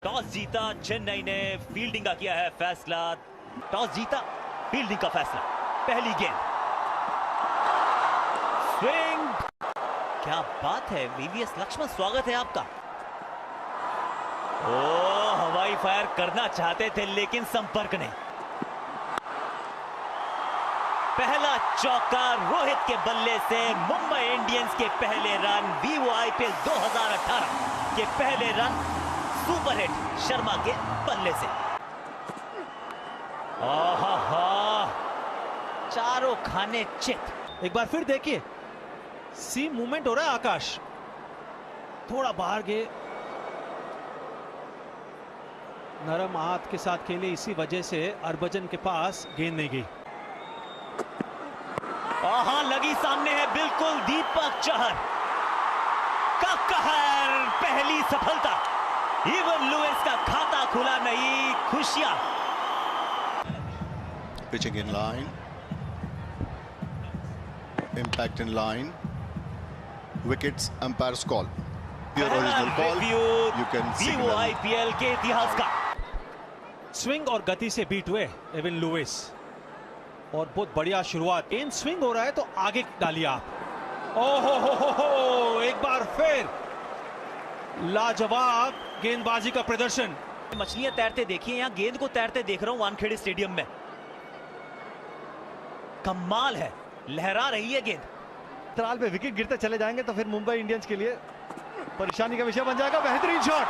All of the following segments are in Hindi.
टॉस जीता चेन्नई ने, फील्डिंग का किया है फैसला। टॉस जीता, फील्डिंग का फैसला। पहली गेंद, स्विंग, क्या बात है। वीवीएस लक्ष्मण, स्वागत है आपका। ओ, हवाई फायर करना चाहते थे लेकिन संपर्क नहीं। पहला चौका रोहित के बल्ले से मुंबई इंडियंस के पहले रन। वीवो आईपीएल 2018 के पहले रन सुपरहिट शर्मा के बल्ले से। चारों खाने चित। एक बार फिर देखिए, सी मूवमेंट हो रहा है। आकाश थोड़ा बाहर गए, नरम हाथ के साथ खेले, इसी वजह से हरभजन के पास गेंद नहीं गई। लगी सामने है बिल्कुल। दीपक चहर का कहर, पहली सफलता। इवन लुइस का खाता खुला नहीं, खुशियां। Pitching in line, impact in line, wickets, umpire's call. Your original call. You can signal. IPL के इतिहास का स्विंग और गति से बीट हुए एविन लुइस, और बहुत बढ़िया शुरुआत। इन स्विंग हो रहा है तो आगे डालिए आप। ओहो हो, एक बार फिर लाजवाब गेंदबाजी का प्रदर्शन। मछलियां तैरते देखिए, यहां गेंद को तैरते देख रहा हूं वानखेड़े स्टेडियम में। कमाल है, लहरा रही है गेंद। तराल पे विकेट गिरते चले जाएंगे तो फिर मुंबई इंडियंस के लिए परेशानी का विषय बन जाएगा। बेहतरीन शॉट,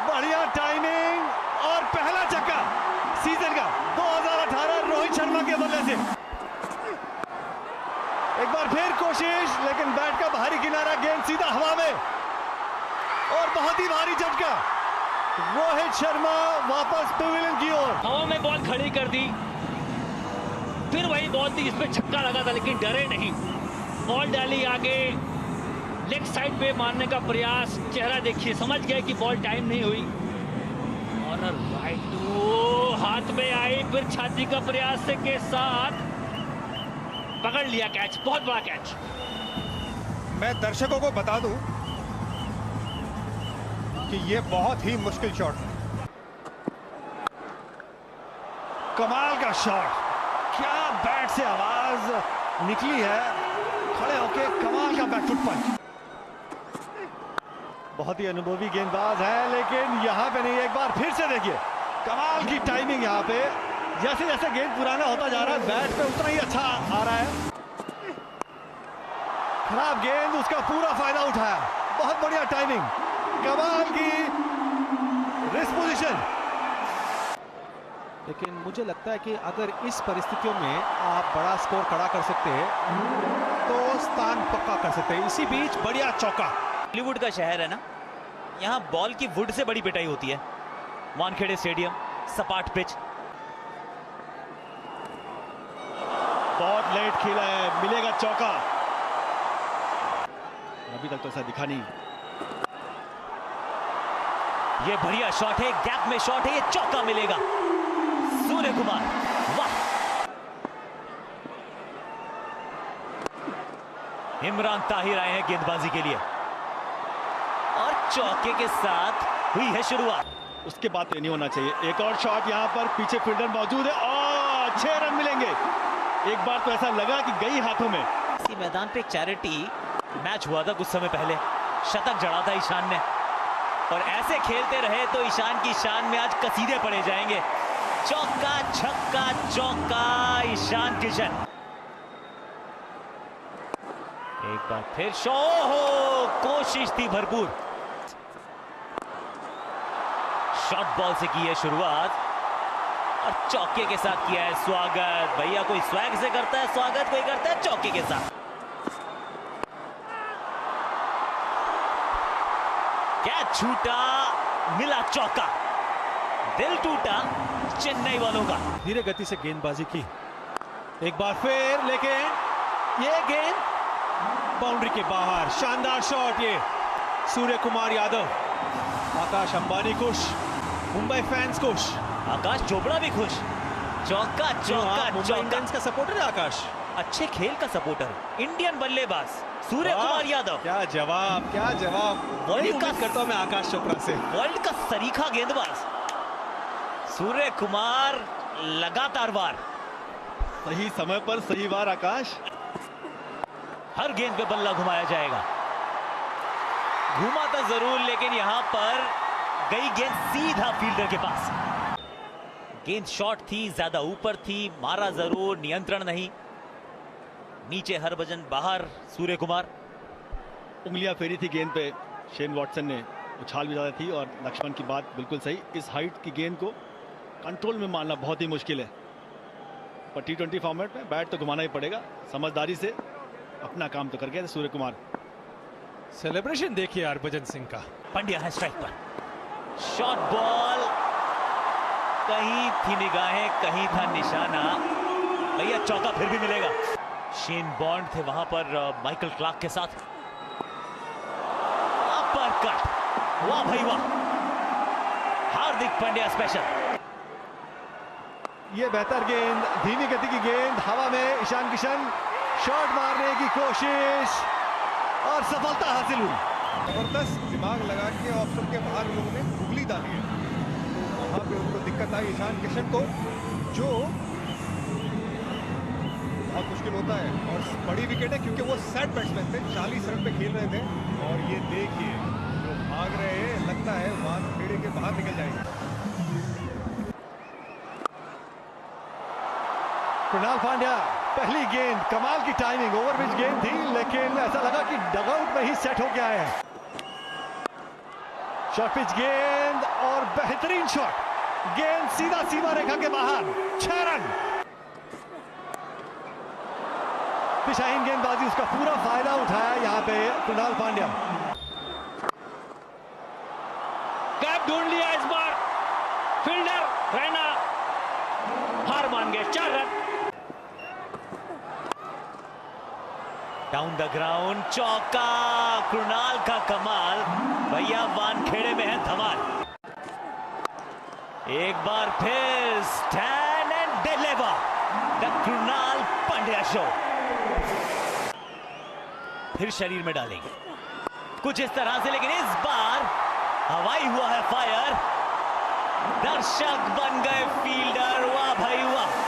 बढ़िया टाइमिंग, और पहला छक्का सीजन का 2018 रोहित शर्मा के बल्ले से। एक बार फिर कोशिश, लेकिन बैट का बाहरी किनारा, गेंद सीधा हवा में, और बहुत ही भारी झटका। रोहित शर्मा वापस पवेलियन की ओर। हवा में बॉल खड़ी कर दी, फिर वही बॉल थी जिसपे छक्का लगा था, लेकिन डरे नहीं। बॉल डाली आगे, लेग साइड पे मारने का प्रयास। चेहरा देखिए, समझ गए कि बॉल टाइम नहीं हुई। और राइट हाथ में आई, फिर छाती का प्रयास से के साथ पकड़ लिया कैच। बहुत बड़ा कैच। मैं दर्शकों को बता दूं कि ये बहुत ही मुश्किल शॉट है। कमाल का शॉट, क्या बैट से आवाज निकली है। खड़े होके कमाल का बैकफुट पंच। बहुत ही अनुभवी गेंदबाज है, लेकिन यहां पे नहीं। एक बार फिर से देखिए, कमाल की टाइमिंग। यहां पे जैसे जैसे गेंद पुराना होता जा रहा है, बैट पे उतना ही अच्छा आ रहा है। खराब गेंद, उसका पूरा फायदा उठाया। बहुत बढ़िया टाइमिंग, कमाल की रिस्ट पोजीशन। लेकिन मुझे लगता है कि अगर इस परिस्थितियों में आप बड़ा स्कोर खड़ा कर सकते हैं तो स्थान पक्का कर सकते हैं। इसी बीच बढ़िया चौका। बॉलीवुड का शहर है ना, यहाँ बॉल की वुड से बड़ी पिटाई होती है। वानखेड़े स्टेडियम, सपाट पिच। बहुत लेट खेला है, मिलेगा चौका। अभी तक तो ऐसा दिखा नहीं। ये बढ़िया शॉट है, गैप में शॉट है, ये चौका मिलेगा। सूर्य कुमार, वाह। इमरान ताहिर आए हैं गेंदबाजी के लिए, और चौके के साथ हुई है शुरुआत। उसके बाद तो नहीं होना चाहिए। एक और शॉट, यहां पर पीछे फील्डर मौजूद है, और 6 रन मिलेंगे। एक बार तो ऐसा लगा कि गई हाथों में। इसी मैदान पे एक चैरिटी मैच हुआ था कुछ समय पहले, शतक जड़ा था ईशान ने, और ऐसे खेलते रहे तो ईशान की शान में आज कसीदे पड़े जाएंगे। चौका, छक्का, चौका, ईशान किशन। एक बार फिर कोशिश थी भरपूर। शॉर्ट बॉल से की है शुरुआत, और चौके के साथ किया है स्वागत। भैया कोई स्वैग से करता है स्वागत, कोई करता है चौके के साथ। क्या छूटा, मिला चौका। दिल टूटा चेन्नई वालों का। धीरे गति से गेंदबाजी की, एक बार फिर, लेकिन ये गेंद बाउंड्री के बाहर। शानदार शॉट ये सूर्य कुमार यादव। आकाश अंबानी खुश, मुंबई फैंस खुश, आकाश चोपड़ा भी खुश। चौका, चौका, मुंबई इंडियंस का सपोर्टर है आकाश। अच्छे खेल का सपोर्टर, इंडियन बल्लेबाज सूर्य कुमार यादव। क्या जवाब, क्या जवाब। वर्ल्ड का करता हूं मैं आकाश चोपड़ा से। वर्ल्ड का सरीखा गेंदबाज सूर्य कुमार लगातार वार, सही समय पर सही वार। आकाश, हर गेंद पे बल्ला घुमाया जाएगा। घुमा तो जरूर, लेकिन यहां पर गई गेंद सीधा फील्डर के पास। गेंद शॉर्ट थी, ज्यादा ऊपर थी, मारा जरूर, नियंत्रण नहीं। नीचे हरभजन, बाहर सूर्य कुमार। उंगलियां फेरी थी गेंद पे शेन वॉटसन ने, उछाल भी ज्यादा थी। और लक्ष्मण की बात बिल्कुल सही, इस हाइट की गेंद को कंट्रोल में मारना बहुत ही मुश्किल है। पर T20 फॉर्मेट में बैट तो घुमाना ही पड़ेगा। समझदारी से अपना काम तो कर गया सूर्य कुमार। सेलिब्रेशन देखिए हरभजन सिंह का। पंड्या है स्ट्राइक पर, शॉर्ट बॉल, कहीं थी निगाहें, कहीं था निशाना। भैया चौका फिर भी मिलेगा। शेन बॉन्ड थे वहां पर माइकल क्लार्क के साथ। अपर कट, वाह भाई वाह, हार्दिक पांड्या स्पेशल। ये बेहतर गेंद, धीमी गति की गेंद, हवा में ईशान किशन शॉट मारने की कोशिश और सफलता हासिल हुई। जबरदस्त दिमाग लगा के ऑफ स्टंप के बाहर लोगों ने उंगली डाली है, तो वहां पे उनको दिक्कत आई ईशान किशन को, जो बहुत मुश्किल होता है। और बड़ी विकेट है क्योंकि वो सेट बैट्समैन थे, 40 रन पे खेल रहे थे। और ये देखिए जो भाग रहे हैं, लगता है वहां खेड़े के बाहर निकल जाएंगे। कृणाल पांड्या, पहली गेंद, कमाल की टाइमिंग, ओवर पिच गेंद थी, लेकिन ऐसा लगा कि डगआउट में ही सेट हो गया है। शॉर्ट पिच गेंद और बेहतरीन शॉट, गेंद सीधा सीमा रेखा के बाहर, 6 रन। दिशाहीन गेंदबाजी, उसका पूरा फायदा उठाया यहां पे कृणाल पांड्या। कैप ढूंढ लिया इस बार फील्डर रैना, हार मान गए, 4 रन। डाउन द ग्राउंड, चौका, कृणाल का कमाल। भैया वानखेड़े में है धमाल। एक बार फिर stand and deliver, the Krunal Pandya show. फिर शरीर में डालेंगे कुछ इस तरह से, लेकिन इस बार हवाई हुआ है फायर। दर्शक बन गए फील्डर, वाह भाई वाह।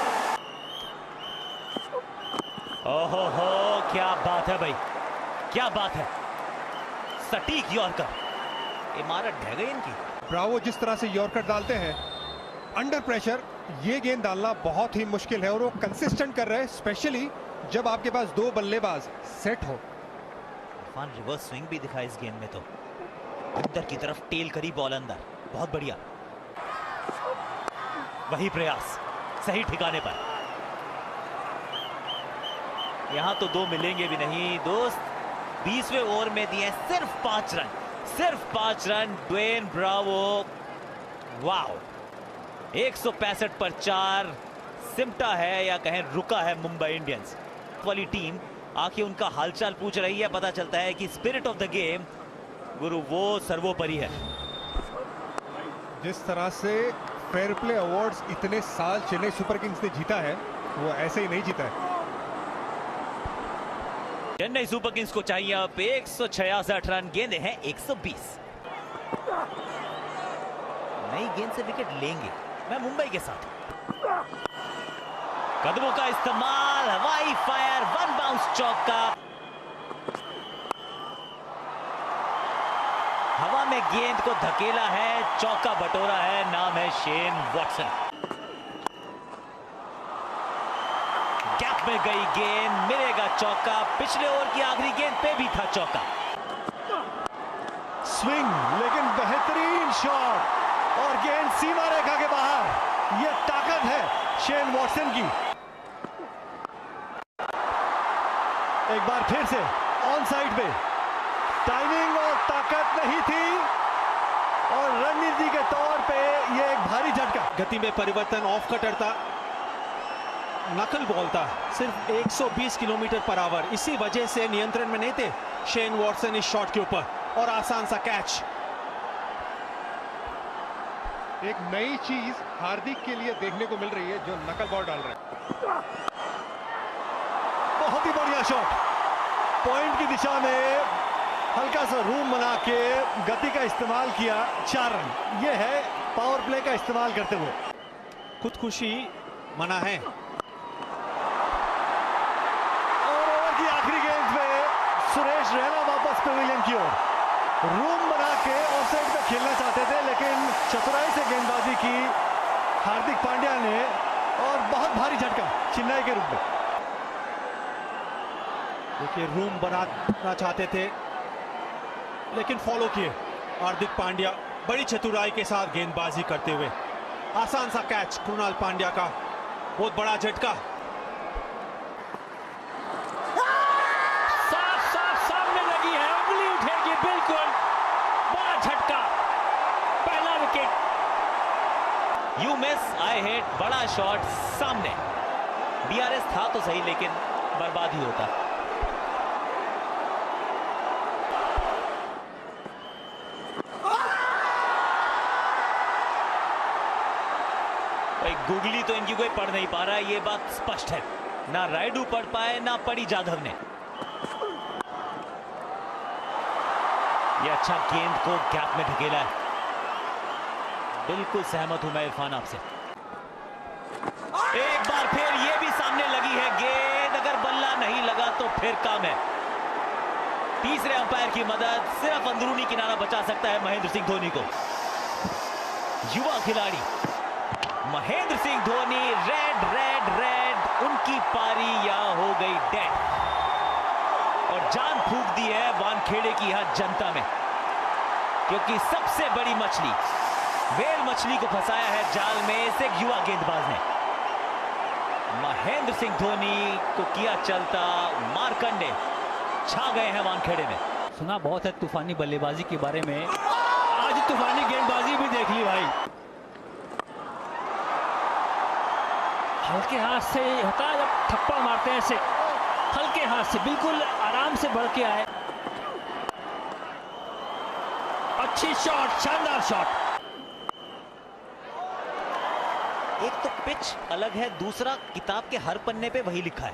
ओहो हो, क्या बात है भाई, क्या बात है। सटीक यॉर्कर, इमारत ढह गई इनकी। ब्रावो जिस तरह से यॉर्कर डालते हैं अंडर प्रेशर, ये गेंद डालना बहुत ही मुश्किल है। और वो कंसिस्टेंट कर रहे हैं, स्पेशली जब आपके पास 2 बल्लेबाज सेट हो। इरफान रिवर्स स्विंग भी दिखा इस गेंद में, तो अंदर की तरफ टेल करी बॉल अंदर, बहुत बढ़िया। वही प्रयास सही ठिकाने पर। यहां तो 2 मिलेंगे भी नहीं दोस्त। 20वें ओवर में दिए सिर्फ 5 रन, सिर्फ 5 रन। Dwayne Bravo, wow. 165 पर 4 सिमटा है या कहें रुका है मुंबई इंडियंस वाली टीम। आखिर उनका हालचाल पूछ रही है। पता चलता है कि स्पिरिट ऑफ द गेम गुरु वो सर्वोपरि है। जिस तरह से फेयर प्ले अवार्ड्स इतने साल चेन्नई सुपर किंग्स ने जीता है, वो ऐसे ही नहीं जीता है। चेन्नई सुपर किंग्स को चाहिए अब 166 रन, गेंदे हैं 120। नई गेंद से विकेट लेंगे, मैं मुंबई के साथ। कदमों का इस्तेमाल, हवाई फायर, 1 बाउंस चौका। हवा में गेंद को धकेला है, चौका बटोरा है, नाम है शेन वॉटसन। गैप में गई गेंद, मिलेगा चौका। पिछले ओवर की आखिरी गेंद पे भी था चौका। स्विंग, लेकिन बेहतरीन शॉट और गेंद सीमा रेखा के बाहर। यह ताकत है शेन वॉटसन की। एक बार फिर से ऑन साइड पे टाइमिंग और ताकत नहीं थी, और रणनीति के तौर पे यह एक भारी झटका। गति में परिवर्तन, ऑफ कटर था, नकल बॉल था, सिर्फ 120 किलोमीटर पर आवर। इसी वजह से नियंत्रण में नहीं थे शेन वॉटसन इस शॉट के ऊपर, और आसान सा कैच। एक नई चीज हार्दिक के लिए देखने को मिल रही है, जो नकल बॉल डाल रहे हैं। बहुत ही बढ़िया शॉट, पॉइंट की दिशा में हल्का सा रूम बना के गति का इस्तेमाल किया, 4 रन। ये है पावर प्ले का इस्तेमाल करते हुए। खुदकुशी मना है। और ओवर की आखिरी गेंद पे सुरेश रैना वापस पवेलियन की ओर, रूम बना के ऑफसाइड पे खेलना चाहते थे, लेकिन चतुराई से गेंदबाजी की हार्दिक पांड्या ने, और बहुत भारी झटका चेन्नई के रूप में। देखिए रूम बनाना चाहते थे लेकिन फॉलो किए हार्दिक पांड्या, बड़ी चतुराई के साथ गेंदबाजी करते हुए। आसान सा कैच कृणाल पांड्या का, बहुत बड़ा झटका। साफ सामने लगी है, उंगली उठेगी, बिल्कुल बड़ा झटका, पहला wicket. You miss I hit, बड़ा शॉट सामने। DRS था तो सही लेकिन बर्बाद ही होता। गुगली तो इनकी कोई पढ़ नहीं पा रहा है, ये बात स्पष्ट है। ना रायडू पढ़ पाए, ना पढ़ी जाधव ने। ये अच्छा गेंद को गैप में ढकेला है। बिल्कुल सहमत हूं मैं इरफान आपसे। एक बार फिर ये भी सामने लगी है गेंद, अगर बल्ला नहीं लगा तो फिर काम है। तीसरे अंपायर की मदद, सिर्फ अंदरूनी किनारा बचा सकता है महेंद्र सिंह धोनी को। युवा खिलाड़ी Mahendra Singh Dhoni, red red red, उनकी पारी यहां हो गई डेड, और जान फूंक दी है वानखेड़े की यहां जनता में, क्योंकि सबसे बड़ी मछली, वेल मछली को फंसाया है जाल में इस एक युवा गेंदबाज ने। महेंद्र सिंह धोनी को किया चलता, मारकंडे छा गए हैं वानखेड़े में। सुना बहुत है तूफानी बल्लेबाजी के बारे में, आज तूफानी गेंदबाजी भी देख ली भाई। हल्के हाथ से होता है जब थप्पड़ मारते हैं, ऐसे हल्के हाथ से बिल्कुल आराम से बढ़ के आए। अच्छी शॉट, शानदार शॉट। एक तो पिच अलग है, दूसरा किताब के हर पन्ने पे वही लिखा है।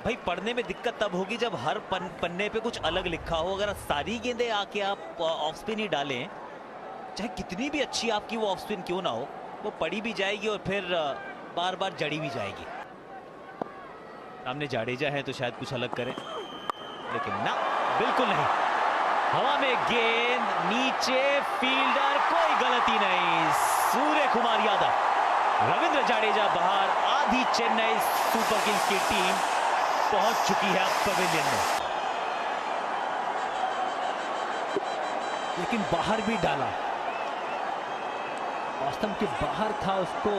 भाई पढ़ने में दिक्कत तब होगी जब हर पन्ने पे कुछ अलग लिखा हो। अगर सारी गेंदें आके आप ऑफ स्पिन ही डालें, चाहे कितनी भी अच्छी आपकी वो ऑफ स्पिन क्यों ना हो, वो पड़ी भी जाएगी और फिर बार बार जड़ी भी जाएगी। सामने जाडेजा है तो शायद कुछ अलग करें, लेकिन ना, बिल्कुल नहीं। हवा में गेंद, नीचे फील्डर, कोई गलती नहीं। सूर्य कुमार यादव, रविंद्र जाडेजा बाहर। आधी चेन्नई सुपर किंग्स की टीम पहुंच चुकी है पवेलियन में, लेकिन बाहर भी डाला। वास्तव के बाहर था, उसको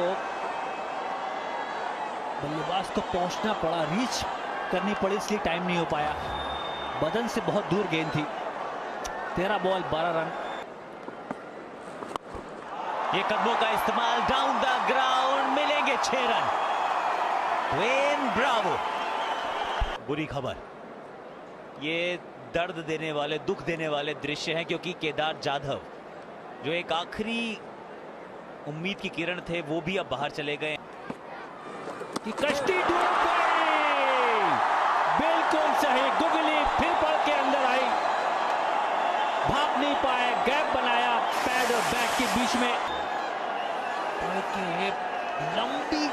बल्लेबाज को पहुंचना पड़ा, रीच करनी पड़ी, इसलिए टाइम नहीं हो पाया। बदन से बहुत दूर गेंद थी। 13 बॉल 12 रन। ये कदमों का इस्तेमाल, डाउन द ग्राउंड, मिलेंगे 6 रन। Dwayne Bravo. बुरी खबर, ये दर्द देने वाले, दुख देने वाले दृश्य हैं, क्योंकि केदार जाधव जो एक आखिरी उम्मीद की किरण थे, वो भी अब बाहर चले गए। कि कश्ती डूब गई, बिल्कुल सही। गुगली फिर पड़ के अंदर आई, भाग नहीं पाए, गैप बनाया पैड और बैक के बीच में। लंबी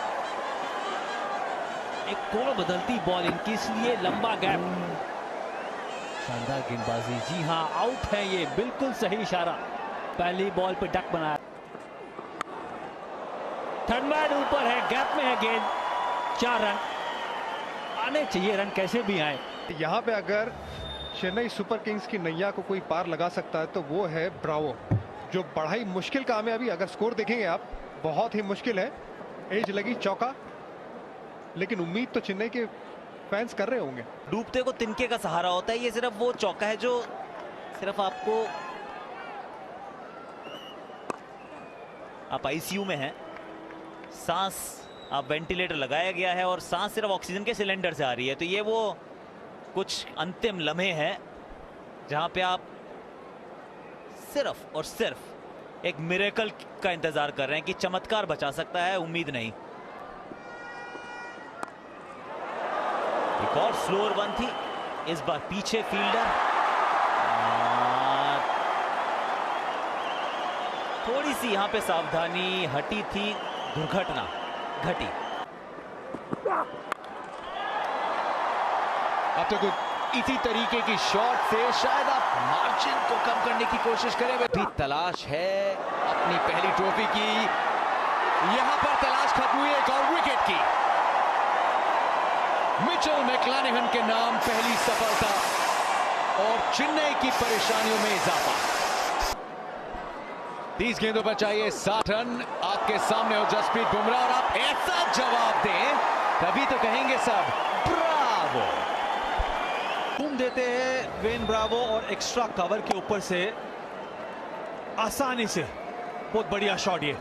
एक कोण बदलती बॉल इनकी, इसलिए लंबा गैप। शानदार गेंदबाजी, जी हां, आउट है ये, बिल्कुल सही इशारा। पहली बॉल पे डक बनाया। थर्ड मैन ऊपर है, गैप में है गेंद। 4 रन आने चाहिए, रन कैसे भी आए। यहाँ पे अगर चेन्नई सुपर किंग्स की नैया को कोई पार लगा सकता है तो वो है ब्रावो, जो बड़ा ही मुश्किल काम है। अभी अगर स्कोर देखेंगे आप, बहुत ही मुश्किल है। एज लगी, चौका, लेकिन उम्मीद तो चेन्नई के फैंस कर रहे होंगे। डूबते को तिनके का सहारा होता है, ये सिर्फ वो चौका है जो सिर्फ आपको, आप आईसीयू में हैं, सांस आप वेंटिलेटर लगाया गया है और सांस सिर्फ ऑक्सीजन के सिलेंडर से आ रही है, तो ये वो कुछ अंतिम लम्हे हैं जहां पे आप सिर्फ और सिर्फ एक मिरेकल का इंतजार कर रहे हैं कि चमत्कार बचा सकता है, उम्मीद नहीं। एक और स्लोअर वन थी, इस बार पीछे फील्डर। थोड़ी सी यहां पे सावधानी हटी थी, दुर्घटना घटी। अब तो कुछ इसी तरीके की शॉट से शायद आप मार्जिन को कम करने की कोशिश करें। भी तलाश है अपनी पहली ट्रॉफी की, यहां पर तलाश खत्म हुई एक और विकेट की। मिचेल मैक्लानिहन के नाम पहली सफलता और चेन्नई की परेशानियों में इजाफा। 30 गेंदों पर चाहिए 60 रन। आपके सामने हो जसप्रीत बुमराह और आप ऐसा जवाब दें तभी तो कहेंगे सब ब्रावो। घूम देते हैं ड्वेन ब्रावो और एक्स्ट्रा कवर के ऊपर से आसानी से, बहुत बढ़िया शॉट। ये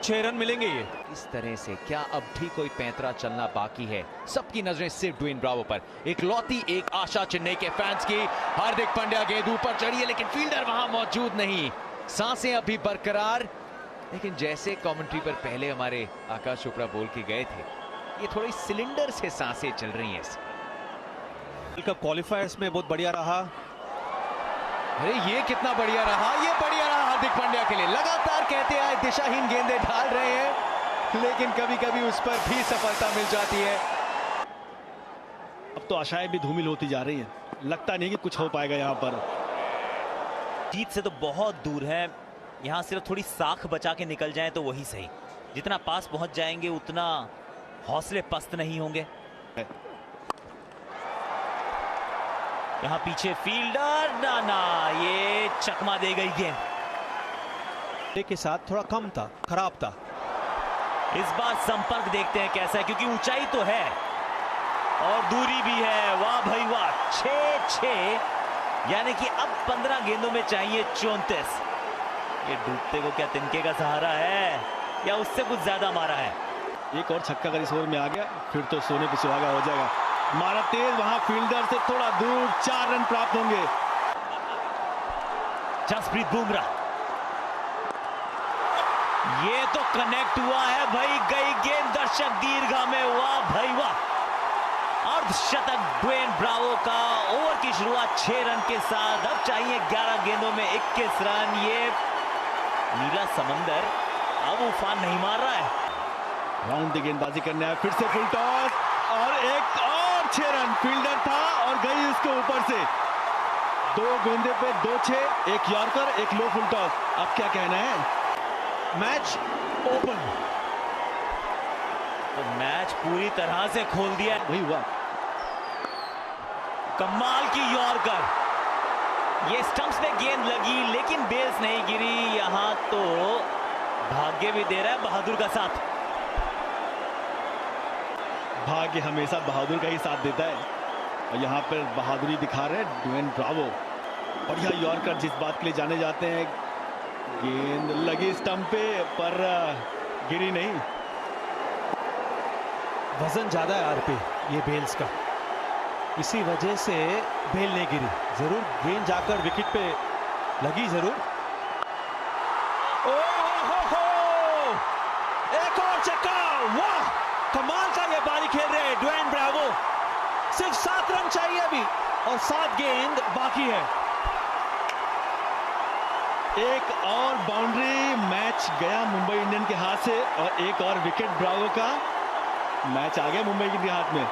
6 रन मिलेंगे। ये इस तरह से क्या अब भी कोई पैंतरा चलना बाकी है? सबकी नजरें सिर्फ ड्वेन ब्रावो पर। एक लौती एक आशा चेन्नई के फैंस की। हार्दिक पांड्या गेंद ऊपर चढ़ी है लेकिन फील्डर वहां मौजूद नहीं। सांसें अभी बरकरार, लेकिन जैसे कमेंट्री पर पहले हमारे आकाश चोपड़ा बोल के गए थे, ये थोड़ी सिलेंडर से सांसें चल रही हैं। वर्ल्ड कप क्वालिफायर्स में बहुत बढ़िया रहा। अरे ये कितना बढ़िया रहा, ये बढ़िया रहा हार्दिक पांड्या के लिए। लगातार कहते आए दिशाहीन गेंदें डाल रहे हैं, लेकिन कभी कभी उस पर भी सफलता मिल जाती है। अब तो आशाएं भी धूमिल होती जा रही हैं, लगता नहीं कि कुछ हो पाएगा यहां पर। जीत से तो बहुत दूर है, यहां सिर्फ थोड़ी साख बचा के निकल जाएं तो वही सही। जितना पास पहुंच जाएंगे उतना हौसले पस्त नहीं होंगे। यहां पीछे फील्डर ना, ये चकमा दे गई गेंद। के साथ थोड़ा कम था, खराब था। इस बार संपर्क देखते हैं कैसा है, क्योंकि ऊंचाई तो है और दूरी भी है। वाह भाई वाह, 6-6, यानी कि अब 15 गेंदों में चाहिए 34। ये डूबते को क्या तिनके का सहारा है या उससे कुछ ज्यादा मारा है? एक और छक्का अगर इस ओवर में आ गया फिर तो सोने पे सुहागा हो जाएगा। मारा तेज, वहां फील्डर से थोड़ा दूर, 4 रन प्राप्त होंगे। जसप्रीत बुमराह, ये तो कनेक्ट हुआ है भाई, गई गेंद दर्शक दीर्घा में। वाह भाई वाह, अर्धशतक ड्वेन ब्रावो का। ओवर की शुरुआत 6 रन के साथ, अब चाहिए 11 गेंदों में 21 रन। ये नीला समंदर अब उफान नहीं मार रहा है। राउंड दी गेंदबाजी करने है, फिर से फुल टॉस और एक और 6 रन। फील्डर था और गई उसके ऊपर से। 2 गेंदे पे 2-6, एक यॉर्कर, एक लो फुल टॉस। अब क्या कहना है? मैच ओपन, तो मैच पूरी तरह से खोल दिया। वही हुआ, कमाल की यॉर्कर। ये स्टंप्स पे गेंद लगी लेकिन बेल्स नहीं गिरी। यहां तो भाग्य भी दे रहा है बहादुर का साथ। भाग्य हमेशा बहादुर का ही साथ देता है और यहाँ पर बहादुरी दिखा रहे हैं ड्वेन ब्रावो। बढ़िया यॉर्कर, जिस बात के लिए जाने जाते हैं। गेंद लगी स्टंप पे पर गिरी नहीं। वजन ज्यादा है आरपी ये बेल्स का, इसी वजह से बेल नहीं गिरी। जरूर गेंद जाकर विकेट पे लगी जरूर। हो, एक और छक्का। वाह, कमाल का ये बारी खेल रहे हैं ड्वेन ब्रावो। सिर्फ 7 रन चाहिए अभी और 7 गेंद बाकी है। एक और बाउंड्री, मैच गया मुंबई इंडियन के हाथ से और एक और विकेट ब्रावो का। मैच आ गया मुंबई के हाथ में।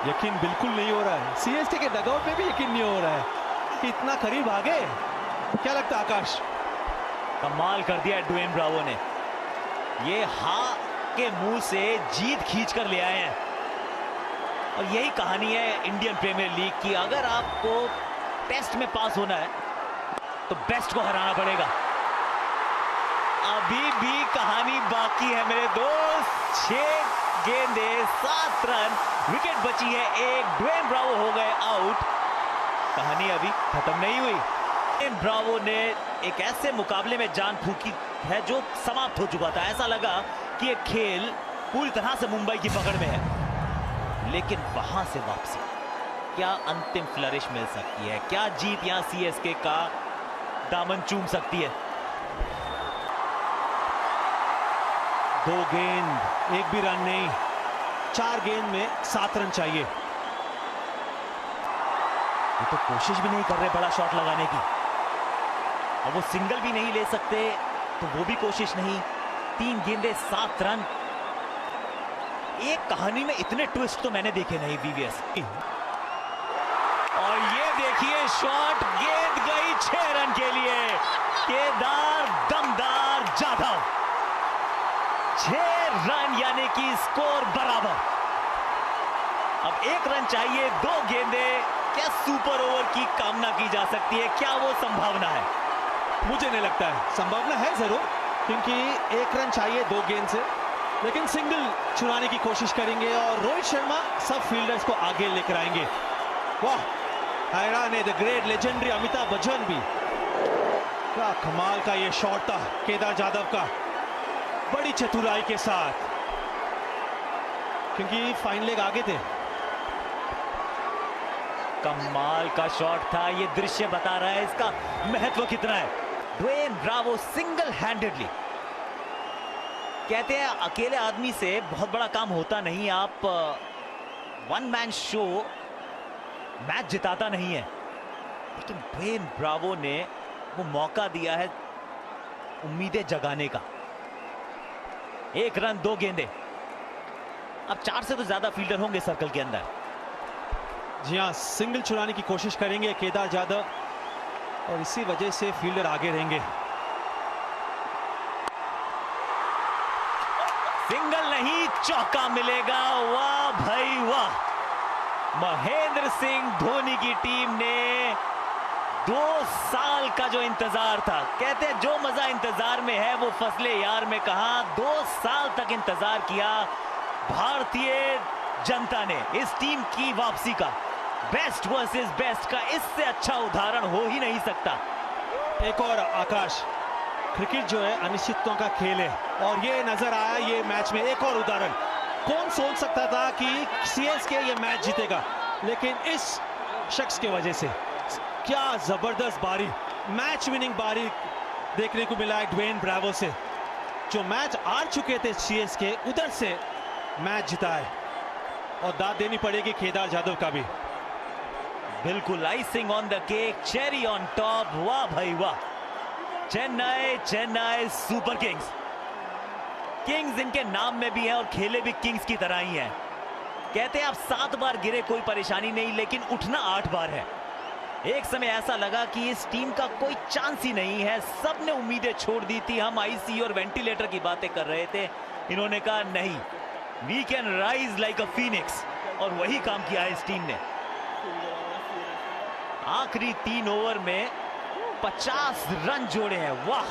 यकीन बिल्कुल नहीं हो रहा है, सीएसके के डगआउट में भी यकीन नहीं हो रहा है कि इतना करीब आ गए। क्या लगता है आकाश? कमाल कर दिया ड्वेन ब्रावो ने। ये हां के मुंह से जीत खींच कर ले आए हैं और यही कहानी है इंडियन प्रीमियर लीग की। अगर आपको टेस्ट में पास होना है तो बेस्ट को हराना पड़ेगा। अभी भी कहानी बाकी है मेरे दोस्त। 6 गेंदे 7 रन, विकेट बची है एक। ड्वेन ब्रावो हो गए आउट, कहानी अभी खत्म नहीं हुई। ड्वेन ब्रावो ने एक ऐसे मुकाबले में जान फूकी है जो समाप्त हो चुका था। ऐसा लगा कि ये खेल पूरी तरह से मुंबई की पकड़ में है, लेकिन वहां से वापसी, क्या अंतिम फ्लरिश मिल सकती है? क्या जीत यहां सीएसके का दामन चूम सकती है? 2 गेंद, एक भी रन नहीं। 4 गेंद में 7 रन चाहिए। ये तो कोशिश भी नहीं कर रहे बड़ा शॉट लगाने की, और वो सिंगल भी नहीं ले सकते तो वो भी कोशिश नहीं। 3 गेंदें 7 रन। एक कहानी में इतने ट्विस्ट तो मैंने देखे नहीं वीवीएस। और ये देखिए शॉट, गेंद गई 6 रन के लिए। केदार दमदार जाधव 6 रन, यानी कि स्कोर बराबर। अब 1 रन चाहिए, 2 गेंदें। क्या सुपर ओवर की कामना की जा सकती है? क्या वो संभावना है? मुझे नहीं लगता है। संभावना है जरूर, क्योंकि 1 रन चाहिए 2 गेंद से, लेकिन सिंगल चुराने की कोशिश करेंगे और रोहित शर्मा सब फील्डर्स को आगे लेकर आएंगे। वाह, हैरान है the great legendary Amitabh Bachchan भी। क्या कमाल का ये शॉट था केदार जाधव का, बड़ी चतुराई के साथ, क्योंकि फाइन लेग आगे थे। कमाल का शॉट था। ये दृश्य बता रहा है इसका महत्व कितना है। ड्वेन ब्रावो सिंगल हैंडेडली, कहते हैं अकेले आदमी से बहुत बड़ा काम होता नहीं। आप वन मैन शो मैच जिताता नहीं है, लेकिन ड्वेन ब्रावो ने वो मौका दिया है उम्मीदें जगाने का। 1 रन 2 गेंदें। अब 4 से तो ज्यादा फील्डर होंगे सर्कल के अंदर। जी हाँ, सिंगल चुराने की कोशिश करेंगे केदार जाधव, और इसी वजह से फील्डर आगे रहेंगे। सिंगल नहीं, चौका मिलेगा। वाह भाई वाह, महेंद्र सिंह धोनी की टीम ने 2 साल का जो इंतजार था, कहते हैं जो मजा इंतजार में है वो फसले यार में कहा। 2 साल तक इंतजार किया भारतीय जनता ने इस टीम की वापसी का। बेस्ट वर्सेस बेस्ट का इससे अच्छा उदाहरण हो ही नहीं सकता। एक और आकाश, क्रिकेट जो है अनिश्चितों का खेल है, और ये नजर आया ये मैच में। एक और उदाहरण, कौन सोच सकता था कि सीएसके ये मैच जीतेगा, लेकिन इस शख्स की वजह से क्या जबरदस्त बारी, मैच विनिंग बारी देखने को मिला है ड्वेन ब्रावो से। जो मैच हार चुके थे सीएसके, उधर से मैच जीता है, और दाद देनी पड़ेगी केदार जाधव का भी। बिल्कुल icing on the cake, cherry on top. वाह भाई वाह, चेन्नई सुपर किंग्स। किंग्स इनके नाम में भी है और खेले भी किंग्स की तरह ही है। कहते हैं आप 7 बार गिरे कोई परेशानी नहीं, लेकिन उठना 8 बार है। एक समय ऐसा लगा कि इस टीम का कोई चांस ही नहीं है, सबने उम्मीदें छोड़ दी थी। हम आईसीयू और वेंटिलेटर की बातें कर रहे थे, इन्होंने कहा नहीं, we can rise like a phoenix, और वही काम किया है इस टीम ने। आखिरी 3 ओवर में 50 रन जोड़े हैं। वाह,